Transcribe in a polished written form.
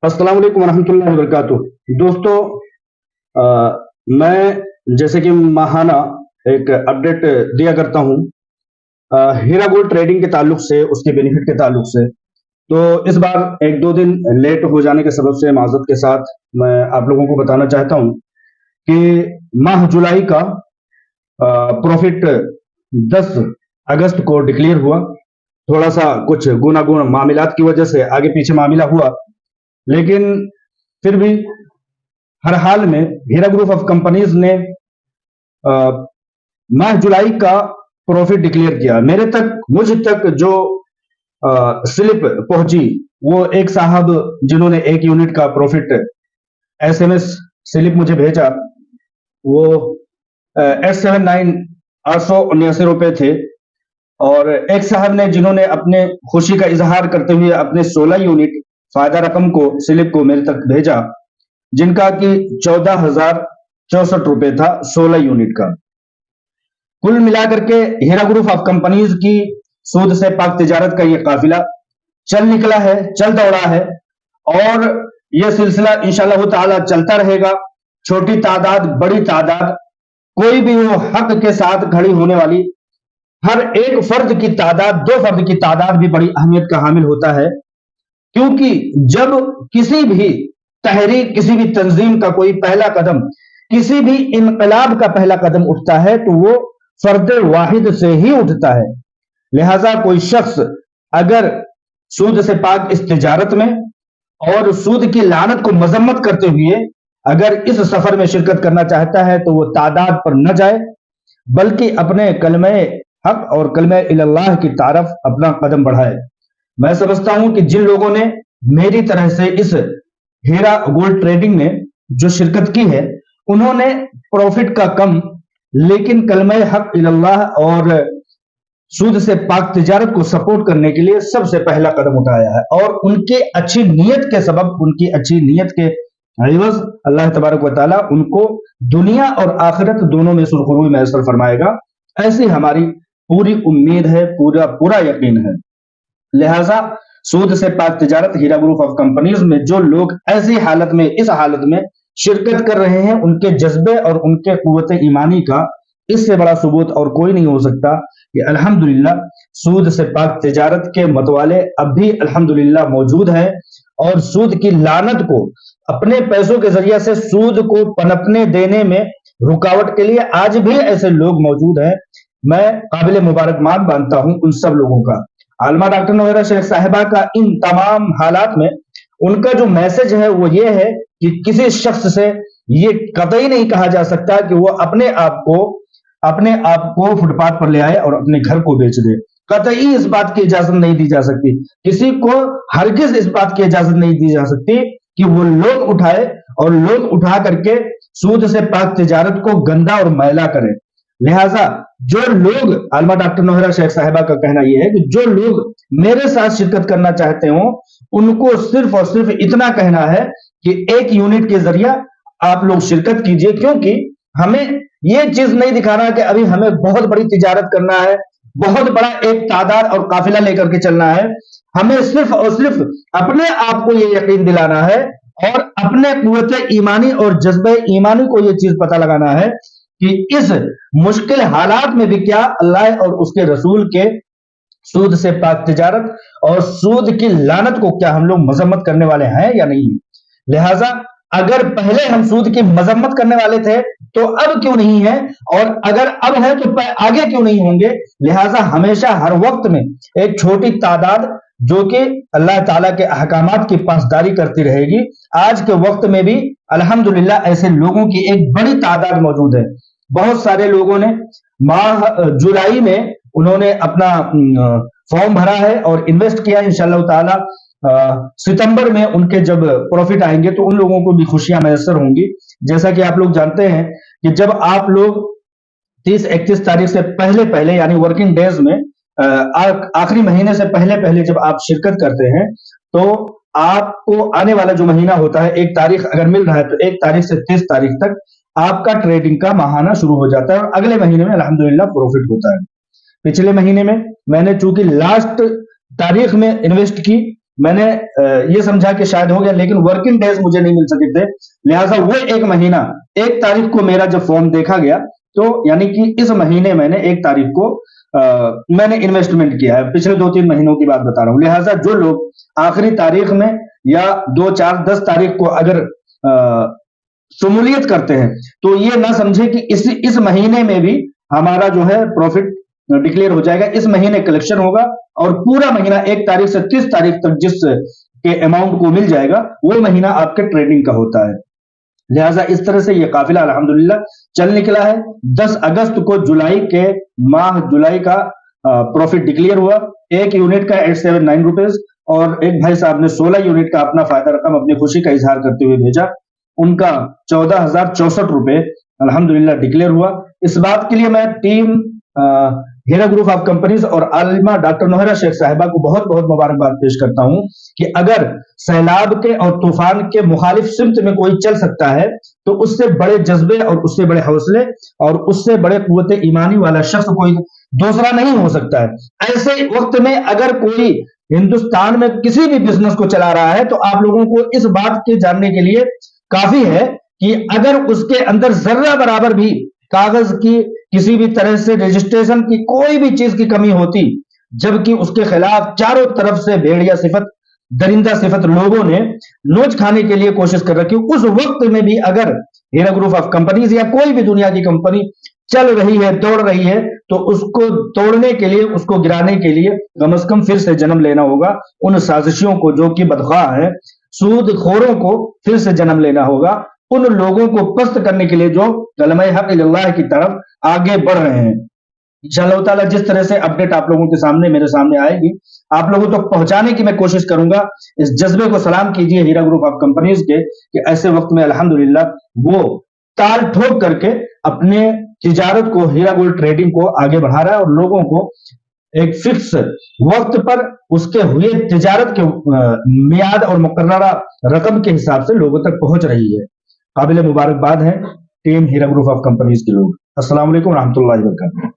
السلام علیکم ورحمۃ اللہ وبرکاتہ دوستو، میں جیسے کہ ماہانہ ایک اپڈیٹ دیا کرتا ہوں ہیرا گولڈ ٹریڈنگ کے تعلق سے، اس کے بینیفٹ کے تعلق سے۔ تو اس بار ایک دو دن لیٹ ہو جانے کے سبب سے معذرت کے ساتھ میں آپ لوگوں کو بتانا چاہتا ہوں کہ ماہ جولائی کا پروفٹ 10 اگست کو ڈکلیئر ہوا۔ تھوڑا سا کچھ گوناگون معاملات کی وجہ سے آگے پیچھے معاملہ ہوا، لیکن پھر بھی ہر حال میں ہیرا گروپ آف کمپنیز نے ماہ جولائی کا پروفٹ ڈکلیئر کیا۔ مجھ تک جو سلپ پہنچی، وہ ایک صاحب جنہوں نے 1 یونٹ کا پروفٹ SMS سلپ مجھے بھیجا، وہ 879 روپے تھے، اور ایک صاحب نے جنہوں نے اپنے خوشی کا اظہار کرتے ہوئے اپنے 16 یونٹ فائدہ رقم کو سلپ کو میرے تک بھیجا، جن کا کہ 14,064 روپے تھا 16 یونٹ کا۔ کل ملا کر کے ہیرا گروپ آف کمپنیز کی سود سے پاک تجارت کا یہ قافلہ چل نکلا ہے، چل دوڑا ہے، اور یہ سلسلہ انشاءاللہ تعالی چلتا رہے گا۔ چھوٹی تعداد، بڑی تعداد، کوئی بھی وہ حق کے ساتھ کھڑی ہونے والی، ہر ایک فرد کی تعداد، 2 فرد کی تعداد بھی بڑی اہمیت کا حامل ہوتا ہے، کیونکہ جب کسی بھی تحریک، کسی بھی تنظیم کا کوئی پہلا قدم، کسی بھی انقلاب کا پہلا قدم اٹھتا ہے تو وہ فرد واحد سے ہی اٹھتا ہے۔ لہذا کوئی شخص اگر سود سے پاک اس تجارت میں اور سود کی لعنت کو مذمت کرتے ہوئے اگر اس سفر میں شرکت کرنا چاہتا ہے تو وہ تعداد پر نہ جائے، بلکہ اپنے کلمہ حق اور کلمہ اللہ کی طرف اپنا قدم بڑھائے۔ میں سمجھتا ہوں کہ جن لوگوں نے میری طرح سے اس ہیرا گولڈ ٹریڈنگ میں جو شرکت کی ہے، انہوں نے پروفٹ کا کم لیکن کلمہ حق اللہ اور سود سے پاک تجارت کو سپورٹ کرنے کے لیے سب سے پہلا قدم اٹھایا ہے، اور ان کے اچھی نیت کے سبب، ان کی اچھی نیت کے عوض اللہ تبارک و تعالی ان کو دنیا اور آخرت دونوں میں سرخروئی میسر فرمائے گا، ایسی ہماری پوری امید ہے، پورا یقین ہے۔ لہذا سود سے پاک تجارت ہیرا گروپ آف کمپنیز میں جو لوگ ایسی حالت میں، اس حالت میں شرکت کر رہے ہیں، ان کے جذبے اور ان کے قوت ایمانی کا اس سے بڑا ثبوت اور کوئی نہیں ہو سکتا کہ الحمدللہ سود سے پاک تجارت کے متوالے اب بھی الحمدللہ موجود ہیں، اور سود کی لعنت کو اپنے پیسوں کے ذریعے سے سود کو پنپنے دینے میں رکاوٹ کے لیے آج بھی ایسے لوگ موجود ہیں۔ میں قابل مبارکباد مانتا ہوں ان سب لوگوں کا۔ عالمہ ڈاکٹر نویرہ شیخ صاحبہ کا ان تمام حالات میں ان کا جو میسج ہے وہ یہ ہے کہ کسی شخص سے یہ قطعی نہیں کہا جا سکتا کہ وہ اپنے آپ کو فٹ پاتھ پر لے آئے اور اپنے گھر کو بیچ دے۔ قطعی اس بات کی اجازت نہیں دی جا سکتی، کسی کو ہرگز اس بات کی اجازت نہیں دی جا سکتی کہ وہ لوگ اٹھائے اور لوگ اٹھا کر کے سود سے پاک تجارت کو گندا اور میلا کرے۔ لہٰذا جو لوگ، عالمہ ڈاکٹر نویرہ شیخ صاحبہ کا کہنا یہ ہے کہ جو لوگ میرے ساتھ شرکت کرنا چاہتے ہوں، ان کو صرف اور صرف اتنا کہنا ہے کہ 1 یونٹ کے ذریعہ آپ لوگ شرکت کیجئے، کیونکہ ہمیں یہ چیز نہیں دکھانا کہ ابھی ہمیں بہت بڑی تجارت کرنا ہے، بہت بڑا ایک تعداد اور قافلہ لے کر کے چلنا ہے۔ ہمیں صرف اور صرف اپنے آپ کو یہ یقین دلانا ہے اور اپنے قوت ایمانی اور جذبہ ایمانی کو یہ چیز پتہ لگانا ہے کہ اس مشکل حالات میں بھی کیا اللہ اور اس کے رسول کے سود سے پاک تجارت اور سود کی لعنت کو کیا ہم لوگ مذمت کرنے والے ہیں یا نہیں۔ لہٰذا اگر پہلے ہم سود کی مذمت کرنے والے تھے تو اب کیوں نہیں ہے، اور اگر اب ہے تو آگے کیوں نہیں ہوں گے۔ لہٰذا ہمیشہ ہر وقت میں ایک چھوٹی تعداد جو کہ اللہ تعالیٰ کے احکامات کی پاسداری کرتی رہے گی، آج کے وقت میں بھی الحمدللہ ایسے لوگوں کی ایک بڑی تعداد موجود ہے۔ بہت سارے لوگوں نے ماہ جولائی میں انہوں نے اپنا فارم بھرا ہے اور انویسٹ کیا، انشاءاللہ تعالی ستمبر میں ان کے جب پروفٹ آئیں گے تو ان لوگوں کو بھی خوشیاں میسر ہوں گی۔ جیسا کہ آپ لوگ جانتے ہیں کہ جب آپ لوگ 30-31 تاریخ سے پہلے یعنی ورکنگ ڈیز میں آخری مہینے سے پہلے جب آپ شرکت کرتے ہیں تو آپ کو آنے والا جو مہینہ ہوتا ہے، 1 تاریخ اگر مل رہا ہے تو 1 تاریخ سے 30 تاریخ تک آپ کا ٹریڈنگ کا ماہانہ شروع ہو جاتا ہے، اور اگلے مہینے میں الحمدللہ پروفٹ ہوتا ہے۔ پچھلے مہینے میں نے چونکہ لاسٹ تاریخ میں انویسٹ کی میں نے یہ سمجھا کہ شاید ہو گیا، لیکن ورکنگ ڈیز مجھے نہیں مل سکے تھے، لہٰذا وہ ایک مہینہ 1 تاریخ کو میرا جب فارم دیکھا گیا تو یعنی کہ اس مہینے میں نے 1 تاریخ کو میں نے انویسٹمنٹ کیا ہے، پچھلے 2-3 مہینوں کی بات بتا رہا ہوں، لہٰذا جو لوگ آخری تاریخ میں یا 2, 4, 10 تاریخ کو اگر شمولیت کرتے ہیں تو یہ نہ سمجھے کہ اس مہینے میں بھی ہمارا جو ہے پروفٹ ڈکلیئر ہو جائے گا، اس مہینے کلیکشن ہوگا اور پورا مہینہ 1 تاریخ سے 30 تاریخ تک جس کے اماؤنٹ کو مل جائے گا وہ مہینہ آپ کے ٹریڈنگ کا ہوتا ہے۔ لہٰذا اس طرح سے یہ قافلہ الحمدللہ چل نکلا ہے۔ 10 اگست کو جولائی کا پروفٹ ڈکلیئر ہوا، 1 یونٹ کا 879 روپیز، اور ایک بھائی صاحب نے 16 یونٹ کا اپنا فائدہ رقم اپنی خوشی کا اظہار کرتے ہوئے بھیجا، ان کا 14,064 روپے الحمدللہ ڈکلیئر ہوا۔ اس بات کے لیے میں ٹیم ہیرا گروپ آف کمپنیز اور عالمہ ڈاکٹر نوہرا شیخ صاحبہ کو بہت بہت مبارکباد پیش کرتا ہوں کہ اگر سیلاب کے اور طوفان کے مخالف سمت میں کوئی چل سکتا ہے تو اس سے بڑے جذبے اور اس سے بڑے حوصلے اور اس سے بڑے قوت ایمانی والا شخص کوئی دوسرا نہیں ہو سکتا ہے۔ ایسے وقت میں اگر کوئی ہندوستان میں کسی بھی بزنس کو چلا رہا ہے تو آپ لوگوں کو اس بات کے جاننے کے لیے کافی ہے کہ اگر اس کے اندر ذرہ برابر بھی کاغذ کی کسی بھی طرح سے رجسٹریشن کی کوئی بھی چیز کی کمی ہوتی، جبکہ اس کے خلاف چاروں طرف سے بھیڑیا صفت، درندہ صفت لوگوں نے نوچ کھانے کے لیے کوشش کر رکھی، اس وقت میں بھی اگر ہیرا گروپ آف کمپنیز یا کوئی بھی دنیا کی کمپنی چل رہی ہے، دوڑ رہی ہے، تو اس کو توڑنے کے لیے، اس کو گرانے کے لیے کم از کم پھر سے جنم لینا ہوگا، ان سازشوں کو جو کہ بدخواہ ہیں، سود خوروں کو پھر سے جنم لینا ہوگا، ان لوگوں کو پست کرنے کے لیے جو کلمہ حق اللہ کی طرف آگے بڑھ رہے ہیں۔ انشاءاللہ تعالیٰ جس طرح سے اپڈیٹ آپ لوگوں کے سامنے میرے سامنے آئے گی، آپ لوگوں تک پہنچانے کی میں کوشش کروں گا۔ اس جذبے کو سلام کیجئے ہیرا گروپ آف کمپنیز کے کہ ایسے وقت میں الحمدللہ وہ تال ٹھوک کر کے اپنے تجارت کو، ہیرا گولڈ ٹریڈنگ کو آگے بڑھا رہا ہے اور لوگوں کو ایک فکس وقت پر اس کے ہوئے تجارت کے میعاد اور مقررہ رقم کے حساب سے لوگوں تک پہنچ رہی ہے۔ قابل مبارکباد ہے ٹیم ہیرا گروپ آف کمپنیز کے لوگ۔ السلام علیکم ورحمۃ اللہ وبرکاتہ۔